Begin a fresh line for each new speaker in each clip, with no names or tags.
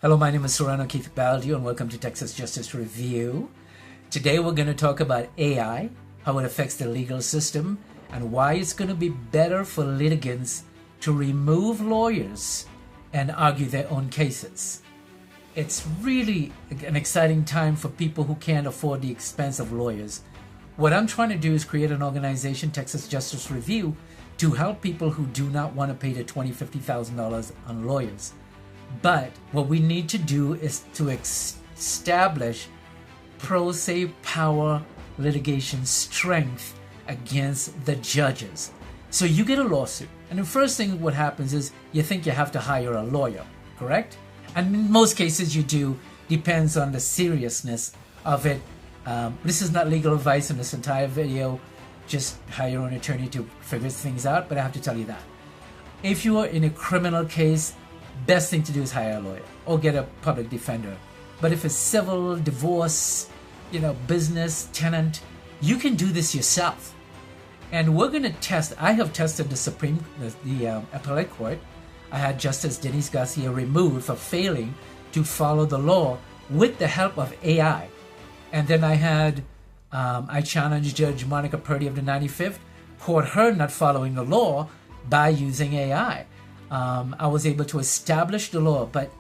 Hello, my name is Sirrano Keith Baldeo and welcome to Texas Justice Review. Today we're going to talk about AI, how it affects the legal system, and why it's going to be better for litigants to remove lawyers and argue their own cases. It's really an exciting time for people who can't afford the expense of lawyers. What I'm trying to do is create an organization, Texas Justice Review, to help people who do not want to pay the $20,000, $50,000 on lawyers. But what we need to do is to establish pro se power litigation strength against the judges. So you get a lawsuit, and the first thing what happens is you think you have to hire a lawyer, correct? And in most cases you do, depends on the seriousness of it. This is not legal advice in this entire video. Just hire your own attorney to figure things out, but I have to tell you that. If you are in a criminal case, best thing to do is hire a lawyer or get a public defender. But if it's civil, divorce, business, tenant, you can do this yourself. And we're going to test. I have tested the appellate court. I had Justice Denise Garcia removed for failing to follow the law with the help of AI. And then I challenged Judge Monica Purdy of the 95th, caught her not following the law by using AI. I was able to establish the law, but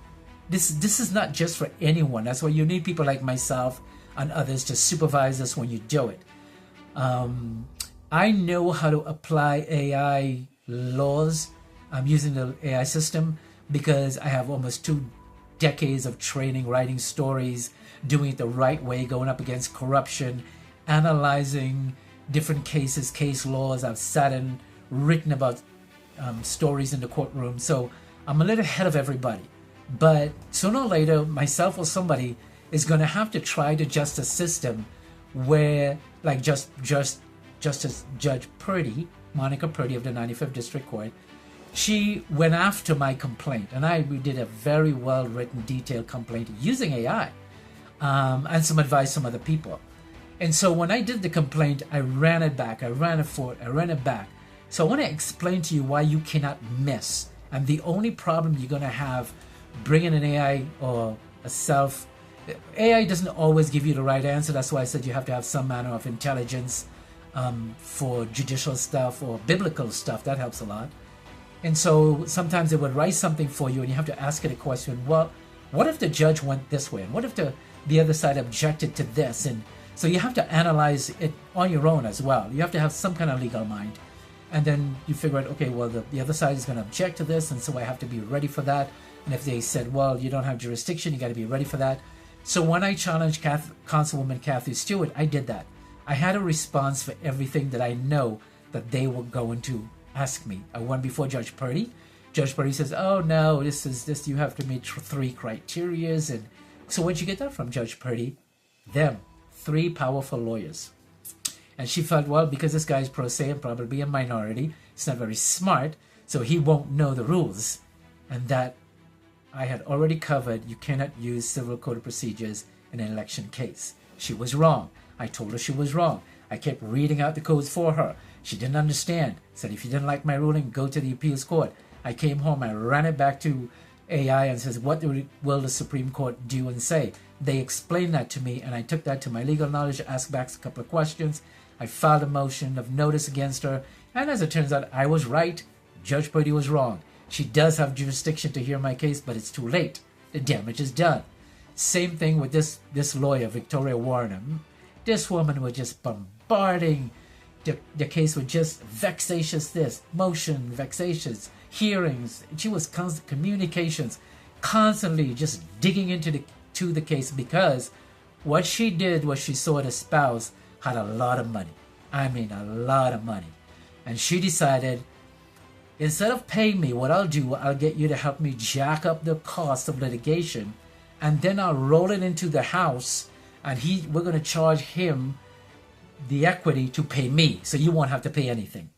this is not just for anyone. That's why you need people like myself and others to supervise us when you do it. I know how to apply AI laws. I'm using the AI system because I have almost 2 decades of training, writing stories, doing it the right way, going up against corruption, analyzing different cases, case laws. I've sat and written about stories in the courtroom, so I'm a little ahead of everybody. But sooner or later, myself or somebody is going to have to try the justice system where, like Justice Judge Purdy, Monica Purdy of the 95th District Court, she went after my complaint, and we did a very well-written, detailed complaint using AI and some advice from other people. And so when I did the complaint, I ran it back, I ran it forward, I ran it back. So I want to explain to you why you cannot miss. And the only problem you're going to have bringing an AI or AI doesn't always give you the right answer. That's why I said you have to have some manner of intelligence for judicial stuff or biblical stuff. That helps a lot. And so sometimes it would write something for you and you have to ask it a question. Well, what if the judge went this way? And what if the other side objected to this? And so you have to analyze it on your own as well. You have to have some kind of legal mind. And then you figure out, okay, well, the other side is going to object to this, and so I have to be ready for that. And if they said, well, you don't have jurisdiction, you got to be ready for that. So when I challenged Councilwoman Kathy Stewart, I did that. I had a response for everything that I know that they were going to ask me. I went before Judge Purdy. Judge Purdy says, oh, no, this, you have to meet 3 criterias. And so where'd you get that from, Judge Purdy? Them, 3 powerful lawyers. And she felt, well, because this guy is pro se and probably a minority, he's not very smart, so he won't know the rules. And that I had already covered, you cannot use civil code of procedures in an election case. She was wrong. I told her she was wrong. I kept reading out the codes for her. She didn't understand. Said, if you didn't like my ruling, go to the appeals court. I came home, I ran it back to AI and says, what will the Supreme Court do and say? They explained that to me, and I took that to my legal knowledge, asked back a couple of questions. I filed a motion of notice against her, and as it turns out, I was right. Judge Purdy was wrong. She does have jurisdiction to hear my case, but it's too late. The damage is done. Same thing with this lawyer, Victoria Warren. This woman was just bombarding the case with just vexatious motion, vexatious hearings. She was constant communications, constantly just digging into the case, because what she did was she saw the spouse had a lot of money. I mean, a lot of money. And she decided, instead of paying me, what I'll do, I'll get you to help me jack up the cost of litigation, and then I'll roll it into the house, and we're going to charge him the equity to pay me, so you won't have to pay anything.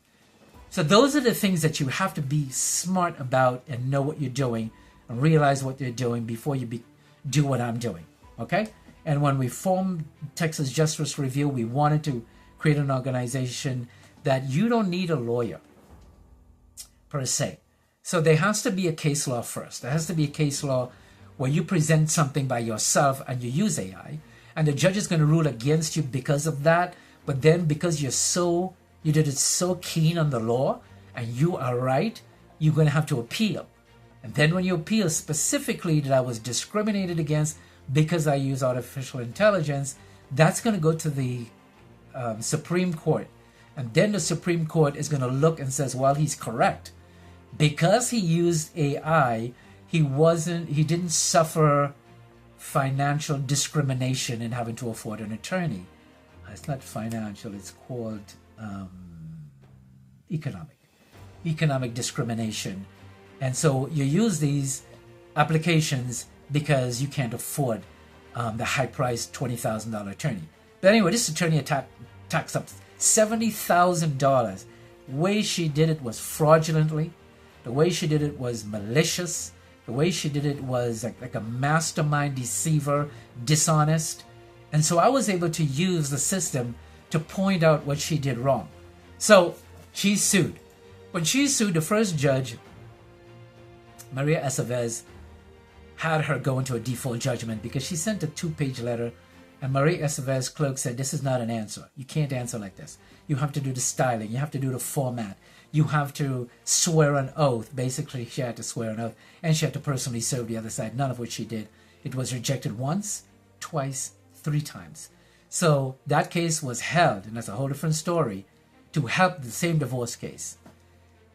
So those are the things that you have to be smart about and know what you're doing and realize what you're doing before you do what I'm doing, okay? And when we formed Texas Justice Review, we wanted to create an organization that you don't need a lawyer, per se. So there has to be a case law first. There has to be a case law where you present something by yourself and you use AI, and the judge is going to rule against you because of that. But then because you did it so keen on the law and you are right, you're going to have to appeal. And then when you appeal specifically that I was discriminated against because I use artificial intelligence, that's going to go to the Supreme Court. And then the Supreme Court is going to look and says, well, he's correct. Because he used AI, he didn't suffer financial discrimination in having to afford an attorney. It's not financial, it's called economic discrimination. And so you use these applications because you can't afford the high-priced $20,000 attorney. But anyway, this attorney taxed up $70,000. The way she did it was fraudulently. The way she did it was malicious. The way she did it was like a mastermind deceiver, dishonest. And so I was able to use the system to point out what she did wrong. So she sued. When she sued, the first judge, Maria Aceves, had her go into a default judgment because she sent a 2-page letter, and Maria Aceves' clerk said, this is not an answer. You can't answer like this. You have to do the styling. You have to do the format. You have to swear an oath. Basically, she had to swear an oath, and she had to personally serve the other side, none of which she did. It was rejected once, twice, 3 times. So that case was held, and that's a whole different story, to help the same divorce case.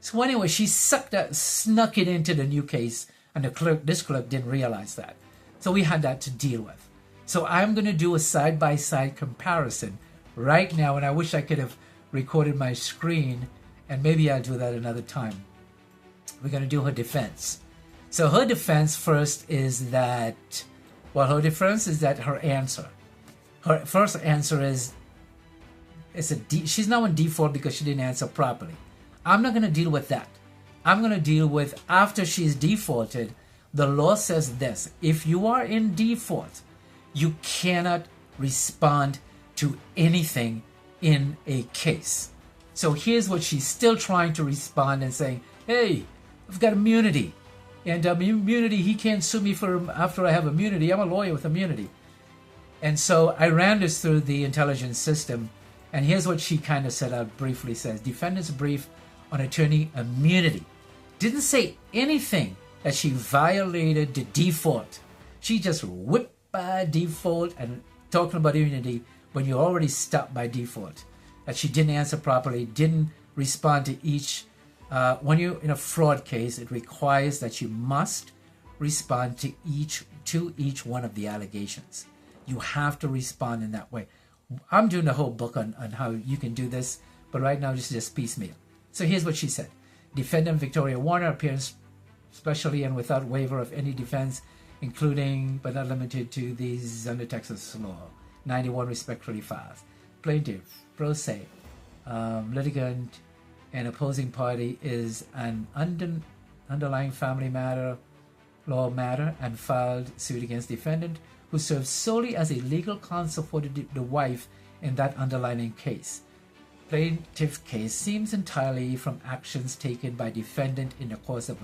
So anyway, she snuck it into the new case, and this clerk didn't realize that. So we had that to deal with. So I'm going to do a side-by-side comparison right now, and I wish I could have recorded my screen, and maybe I'll do that another time. We're going to do her defense. So her defense first is that, her answer. Her first answer is, she's now in default because she didn't answer properly. I'm not going to deal with that. I'm going to deal with after she's defaulted. The law says this: if you are in default, you cannot respond to anything in a case. So here's what she's still trying to respond and saying, hey, I've got immunity. And immunity, he can't sue me for after I have immunity. I'm a lawyer with immunity. And so I ran this through the intelligence system, and here's what she kind of said out briefly. Says, defendant's brief on attorney immunity didn't say anything that she violated the default. She just whipped by default and talking about immunity when you already stopped by default. That she didn't answer properly, didn't respond to each. When you're in a fraud case, it requires that you must respond to each one of the allegations. You have to respond in that way. I'm doing a whole book on how you can do this, but right now this is just piecemeal. So here's what she said. Defendant Victoria Warner appears specially and without waiver of any defense, including but not limited to these under Texas law. 91 respectfully filed. Plaintiff, pro se, litigant, and opposing party is an underlying family law matter and filed suit against defendant who serves solely as a legal counsel for the wife in that underlying case. Plaintiff case seems entirely from actions taken by defendant in the course of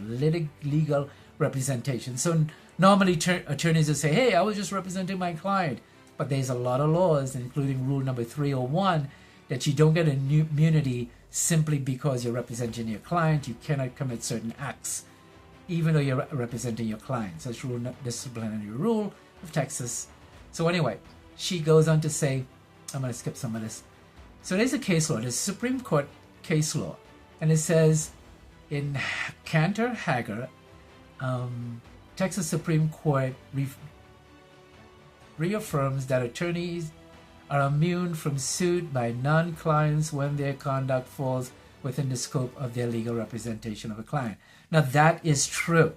legal representation. So normally attorneys will say, hey, I was just representing my client. But there's a lot of laws, including rule number 301, that you don't get immunity simply because you're representing your client. You cannot commit certain acts, even though you're representing your client. So it's disciplinary rule of Texas. So anyway, she goes on to say, I'm going to skip some of this. So there's a case law, there's a Supreme Court case law, and it says in Cantey Hanger, Texas Supreme Court reaffirms that attorneys are immune from suit by non-clients when their conduct falls within the scope of their legal representation of a client. Now that is true.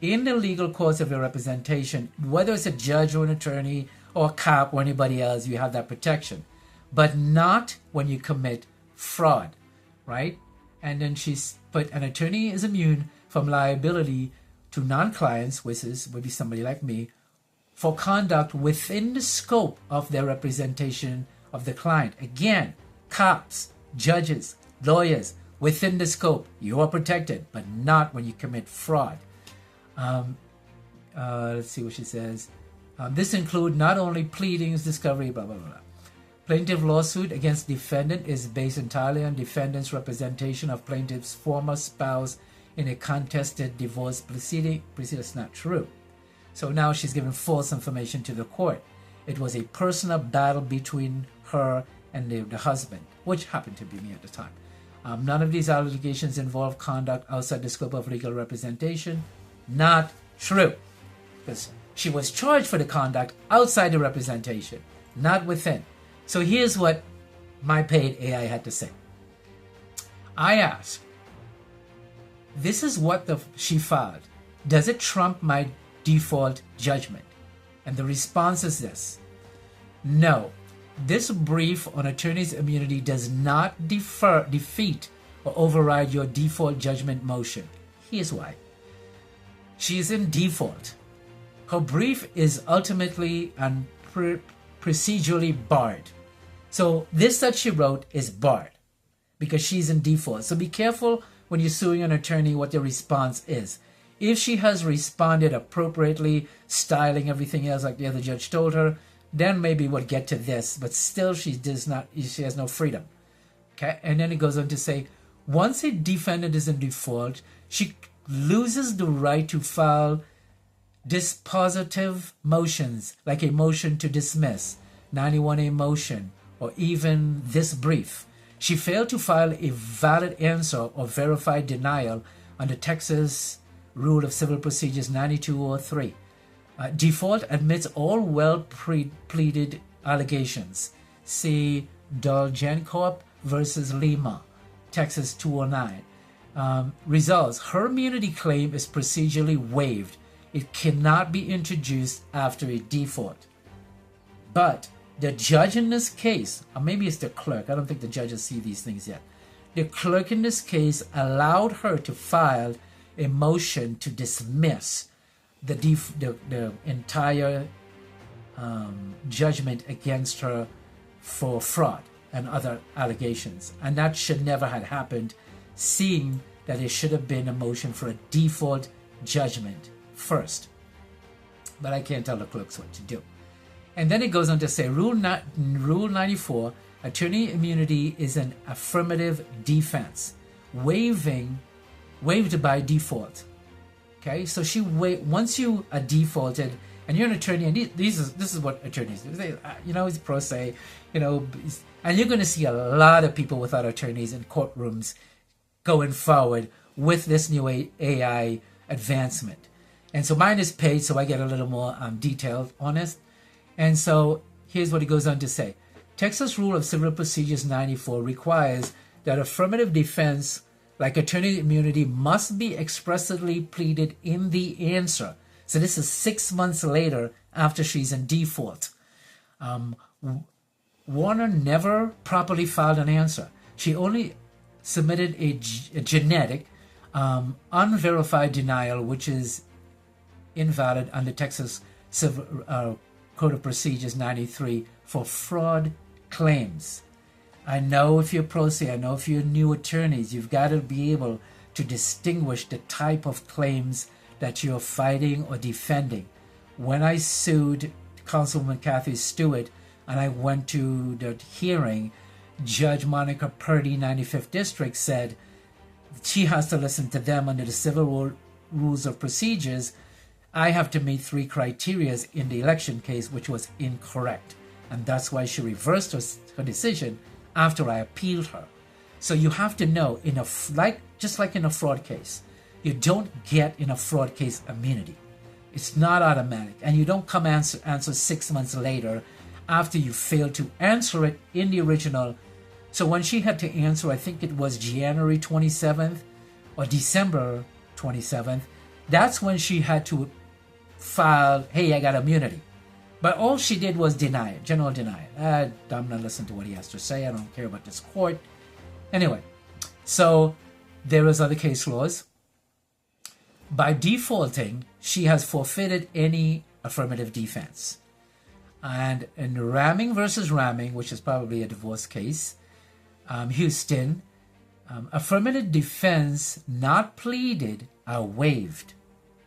In the legal course of your representation, whether it's a judge or an attorney or a cop or anybody else, you have that protection. But not when you commit fraud, right? And then she's put, an attorney is immune from liability to non-clients, which would be somebody like me, for conduct within the scope of their representation of the client. Again, cops, judges, lawyers, within the scope, you are protected, but not when you commit fraud. Let's see what she says. This include not only pleadings, discovery, blah, blah, blah. Plaintiff lawsuit against defendant is based entirely on defendant's representation of plaintiff's former spouse in a contested divorce proceeding. That's not true. So now she's given false information to the court. It was a personal battle between her and the husband, which happened to be me at the time. None of these allegations involve conduct outside the scope of legal representation. Not true. Because she was charged for the conduct outside the representation, not within. So here's what my paid AI had to say. I asked, this is what she filed. Does it trump my default judgment? And the response is this. No, this brief on attorney's immunity does not defeat or override your default judgment motion. Here's why. She is in default. Her brief is ultimately and procedurally barred. So this that she wrote is barred because she's in default. So be careful when you're suing an attorney what the response is. If she has responded appropriately, styling everything else like the other judge told her, then maybe we'll get to this. But still, she has no freedom. Okay, and then it goes on to say, once a defendant is in default, she loses the right to file dispositive motions, like a motion to dismiss, 91A motion, or even this brief. She failed to file a valid answer or verified denial under Texas Rule of Civil Procedures 9203. Default admits all well-pleaded allegations. See Dolgencorp versus Lima, Texas 209. Results. Her immunity claim is procedurally waived. It cannot be introduced after a default. But the judge in this case, or maybe it's the clerk, I don't think the judges see these things yet. The clerk in this case allowed her to file a motion to dismiss the entire judgment against her for fraud and other allegations. And that should never have happened, seeing that it should have been a motion for a default judgment first. But I can't tell the clerks what to do. And then it goes on to say, Rule 94, attorney immunity is an affirmative defense, waived by default. Okay, so once you are defaulted, and you're an attorney, and this is what attorneys do. It's pro se, and you're going to see a lot of people without attorneys in courtrooms going forward with this new AI advancement. And so mine is paid, so I get a little more detailed on it. And so here's what it goes on to say. Texas Rule of Civil Procedures 94 requires that affirmative defense, like attorney immunity, must be expressly pleaded in the answer. So this is 6 months later after she's in default. Warner never properly filed an answer. She only submitted a genetic, unverified denial, which is invalid under Texas Civil Code of Procedures 93 for fraud claims. I know if you're pro se, I know if you're new attorneys, you've got to be able to distinguish the type of claims that you're fighting or defending. When I sued Councilwoman Kathy Stewart and I went to the hearing, Judge Monica Purdy, 95th District, said she has to listen to them under the Civil Rules of Procedures. I have to meet 3 criteria in the election case, which was incorrect. And that's why she reversed her decision after I appealed her. So you have to know, just like in a fraud case, you don't get in a fraud case immunity. It's not automatic. And you don't come answer 6 months later after you failed to answer it in the original. So when she had to answer, I think it was January 27th or December 27th, that's when she had to file, hey, I got immunity. But all she did was deny it, general denial. I'm not listening to what he has to say. I don't care about this court. Anyway, so there is other case laws. By defaulting, she has forfeited any affirmative defense. And in Ramming versus Ramming, which is probably a divorce case, Houston, affirmative defense not pleaded are waived.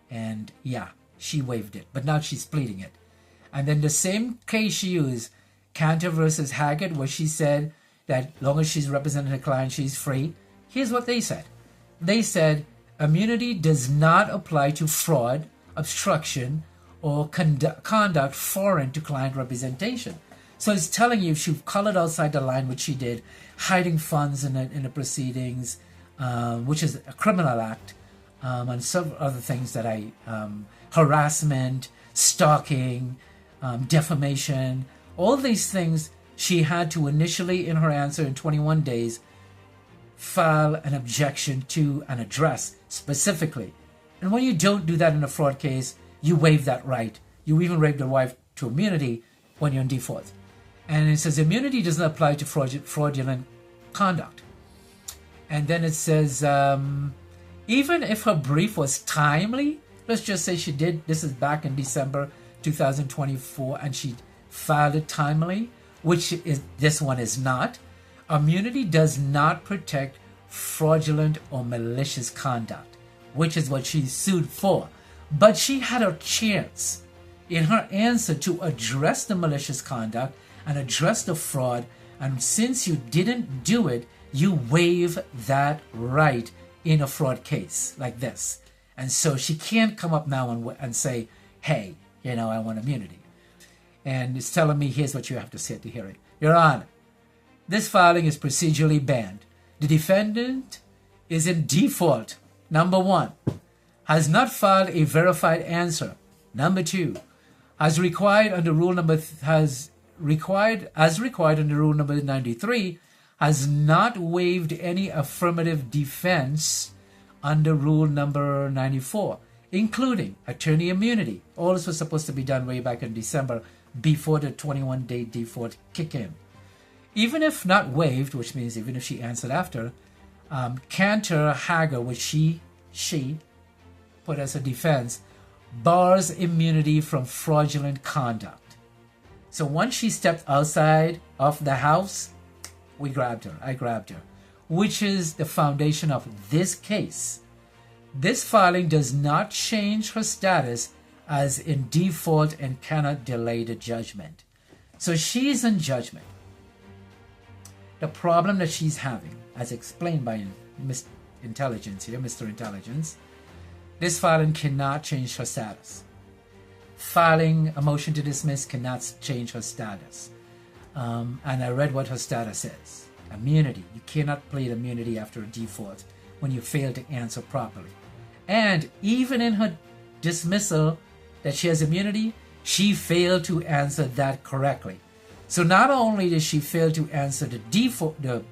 And yeah, she waived it, but now she's pleading it. And then the same case she used, Cantey versus Haggard, where she said that long as she's representing the client, she's free. Here's what they said. They said immunity does not apply to fraud, obstruction, or conduct foreign to client representation. So it's telling you if she colored outside the line, which she did, hiding funds in the proceedings, which is a criminal act, and several other things that harassment, stalking, defamation, all these things, she had to initially, in her answer in 21 days, file an objection to and address specifically. And when you don't do that in a fraud case, you waive that right. You even waive the right to immunity when you're in default. And it says immunity doesn't apply to fraudulent conduct. And then it says, even if her brief was timely, let's just say she did, this is back in December 2024, and she filed it timely, which is this one is not. Immunity does not protect fraudulent or malicious conduct, which is what she sued for. But she had a chance in her answer to address the malicious conduct and address the fraud, and since you didn't do it, you waive that right in a fraud case like this. And so she can't come up now and say, hey, I want immunity. And it's telling me, here's what you have to say at the hearing. Your Honor, this filing is procedurally banned. The defendant is in default. Number 1, has not filed a verified answer. Number 2, as required under Rule number 93, has not waived any affirmative defense under Rule number 94, including attorney immunity. All this was supposed to be done way back in December before the 21-day default kick in. Even if not waived, which means even if she answered after, Cantey Hanger, which she put as a defense, bars immunity from fraudulent conduct. So once she stepped outside of the house, I grabbed her, which is the foundation of this case. This filing does not change her status as in default and cannot delay the judgment. So she's in judgment. The problem that she's having, as explained by Mr. Intelligence, this filing cannot change her status. Filing a motion to dismiss cannot change her status. And I read what her status is. Immunity. You cannot plead immunity after a default when you fail to answer properly. And even in her dismissal that she has immunity, she failed to answer that correctly. So not only did she fail to answer the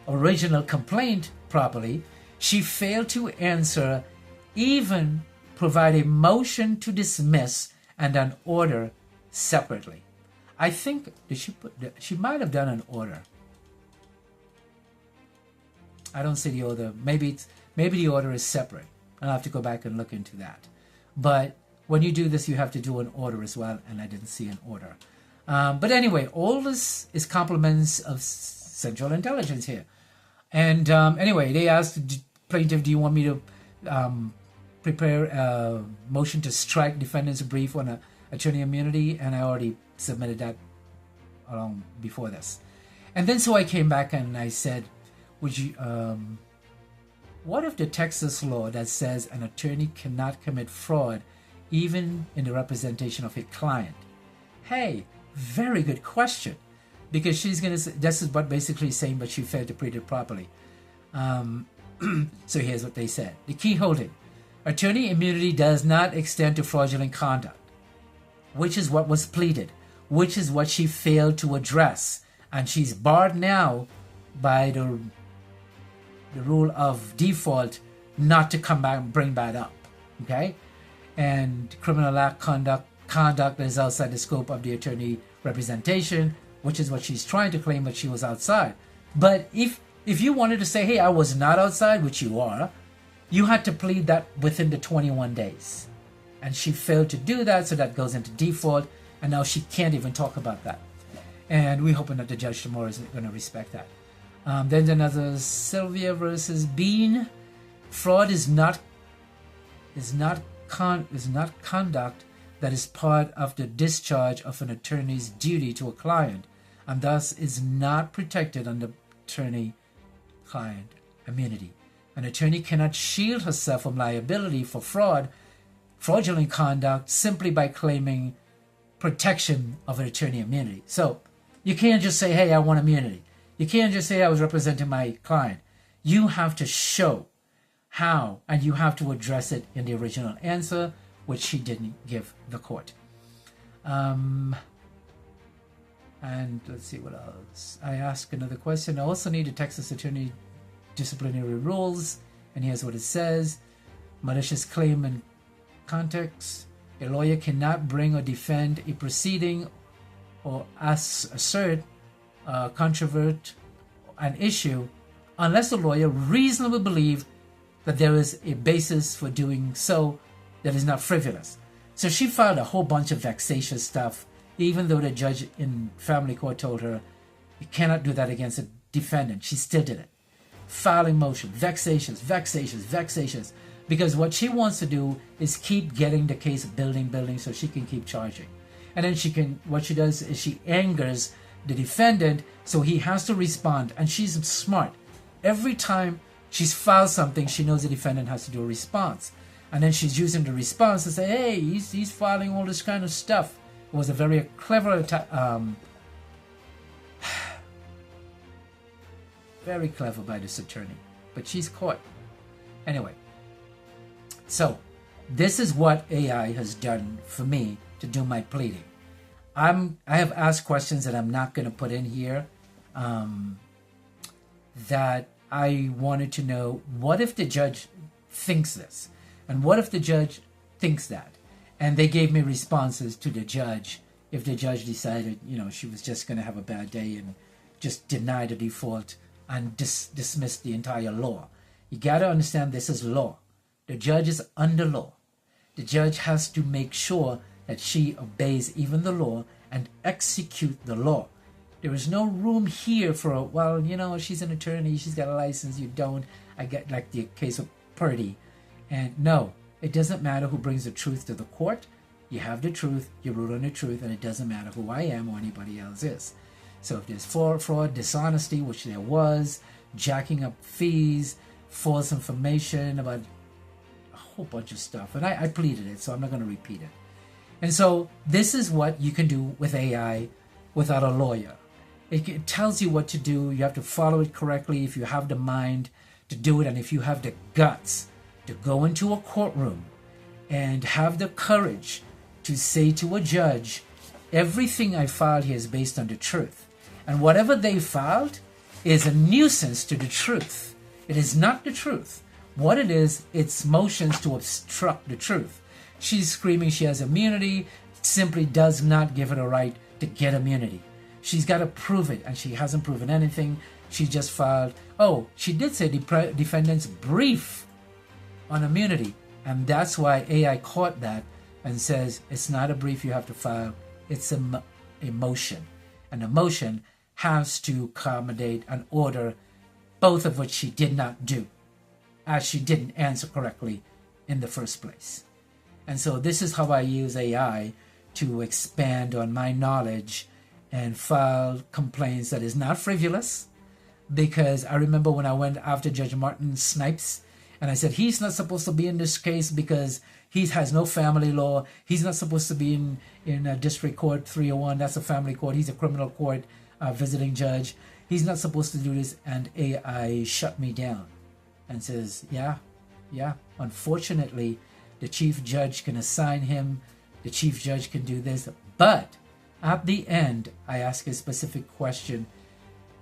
original complaint properly, she failed to answer, even provide a motion to dismiss and an order separately. I think she might have done an order. I don't see the order. Maybe the order is separate. I'll have to go back and look into that. But when you do this, you have to do an order as well, and I didn't see an order. But anyway, all this is compliments of Central Intelligence here. And anyway, they asked the plaintiff, do you want me to prepare a motion to strike defendant's brief on attorney immunity? And I already submitted that along before this. And then so I came back and I said, would you, what if the Texas law that says an attorney cannot commit fraud even in the representation of a client? Hey, very good question. Because she's going to say, this is what basically saying, but she failed to plead it properly. So here's what they said. The key holding. Attorney immunity does not extend to fraudulent conduct, which is what was pleaded, which is what she failed to address. And she's barred now by the rule of default not to come back and bring that up. Okay? And criminal act conduct is outside the scope of the attorney representation, which is what she's trying to claim, but she was outside. But if you wanted to say, hey, I was not outside, which you are, you had to plead that within the 21 days. And she failed to do that, so that goes into default, and now she can't even talk about that. And we're hoping that the judge tomorrow is going to respect that. Then another Sylvia versus Bean. Fraud is not conduct that is part of the discharge of an attorney's duty to a client, and thus is not protected under attorney-client immunity. An attorney cannot shield herself from liability for fraudulent conduct simply by claiming protection of an attorney immunity. So you can't just say, hey, I want immunity. You can't just say I was representing my client. You have to show how, and you have to address it in the original answer, which she didn't give the court. And let's see what else. I asked another question. I also need the Texas Attorney Disciplinary Rules, and here's what it says. Malicious claim in context. A lawyer cannot bring or defend a proceeding or assert, controvert an issue unless the lawyer reasonably believes that there is a basis for doing so that is not frivolous. So she filed a whole bunch of vexatious stuff, even though the judge in family court told her you cannot do that against a defendant. She still did it. Filing motion, vexatious, because what she wants to do is keep getting the case building so she can keep charging. And then what she does is she angers the defendant, so he has to respond. And she's smart. Every time she's filed something, she knows the defendant has to do a response. And then she's using the response to say, hey, he's filing all this kind of stuff. It was a very clever very clever by this attorney. But she's caught. Anyway. So, this is what AI has done for me to do my pleading. I have asked questions that I'm not going to put in here, that I wanted to know, what if the judge thinks this? And what if the judge thinks that? And they gave me responses to the judge if the judge decided, she was just going to have a bad day and just deny the default and dismiss the entire law. You got to understand this is law. The judge is under law. The judge has to make sure that she obeys even the law and execute the law. There is no room here for, she's an attorney, she's got a license, you don't. I get like the case of Byrd. And no, it doesn't matter who brings the truth to the court. You have the truth, you rule on the truth, and it doesn't matter who I am or anybody else is. So if there's fraud, dishonesty, which there was, jacking up fees, false information about a whole bunch of stuff. And I pleaded it, so I'm not going to repeat it. And so this is what you can do with AI without a lawyer. It tells you what to do. You have to follow it correctly if you have the mind to do it, and if you have the guts to go into a courtroom and have the courage to say to a judge, everything I filed here is based on the truth. And whatever they filed is a nuisance to the truth. It is not the truth. What it is, it's motions to obstruct the truth. She's screaming she has immunity, simply does not give her the right to get immunity. She's got to prove it, and she hasn't proven anything. She just filed, she did say the defendant's brief on immunity, and that's why AI caught that and says it's not a brief you have to file, it's a motion. And a motion has to accommodate an order, both of which she did not do, as she didn't answer correctly in the first place. And so this is how I use AI to expand on my knowledge and file complaints that is not frivolous. Because I remember when I went after Judge Martin Snipes, and I said, he's not supposed to be in this case because he has no family law. He's not supposed to be in District Court 301. That's a family court. He's a criminal court visiting judge. He's not supposed to do this. And AI shut me down and says, yeah, unfortunately, the chief judge can assign him. The chief judge can do this. But at the end, I ask a specific question.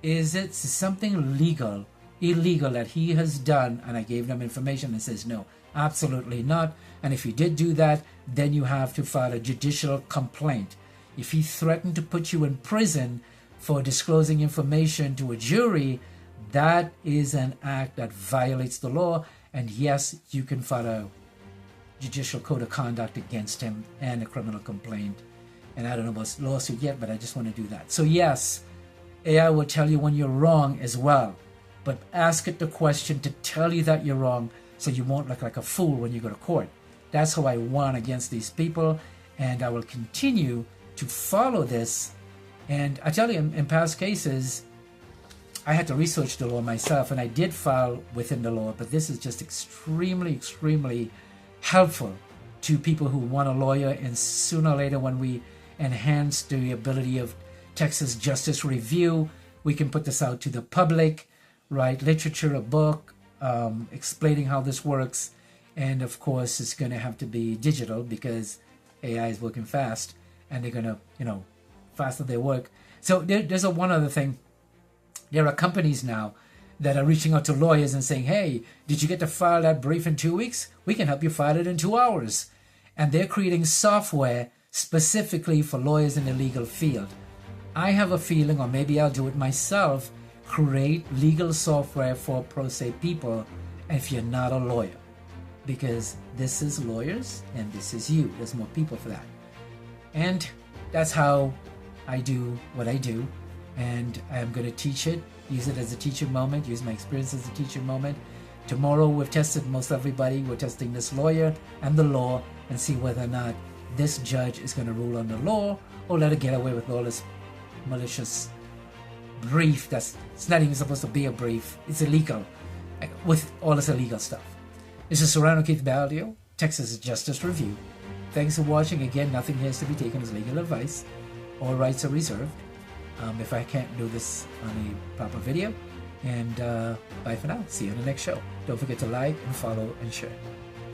Is it something illegal that he has done? And I gave them information and says, no, absolutely not. And if you did do that, then you have to file a judicial complaint. If he threatened to put you in prison for disclosing information to a jury, that is an act that violates the law. And yes, you can file a judicial code of conduct against him and a criminal complaint. And I don't know about lawsuit yet, but I just want to do that. So yes, AI will tell you when you're wrong as well. But ask it the question to tell you that you're wrong so you won't look like a fool when you go to court. That's how I won against these people, and I will continue to follow this. And I tell you, in past cases, I had to research the law myself, and I did file within the law, but this is just extremely, extremely helpful to people who want a lawyer. And sooner or later, when we enhance the ability of Texas Justice Review, we can put this out to the public, write literature, a book, explaining how this works. And of course, it's going to have to be digital because AI is working fast, and they're going to, faster their work. So there's one other thing. There are companies now that are reaching out to lawyers and saying, hey, did you get to file that brief in 2 weeks? We can help you file it in 2 hours. And they're creating software specifically for lawyers in the legal field. I have a feeling, or maybe I'll do it myself, create legal software for pro se people if you're not a lawyer. Because this is lawyers and this is you. There's more people for that. And that's how I do what I do. And I'm going to teach it, use it as a teaching moment, use my experience as a teaching moment. Tomorrow we've tested most everybody. We're testing this lawyer and the law and see whether or not this judge is going to rule on the law or let it get away with all this malicious brief it's not even supposed to be a brief. It's illegal with all this illegal stuff. This is Sirrano Keith Baldeo, Texas Justice Review. Thanks for watching. Again, nothing here is to be taken as legal advice. All rights are reserved. If I can't do this on a proper video. And bye for now. See you on the next show. Don't forget to like and follow and share.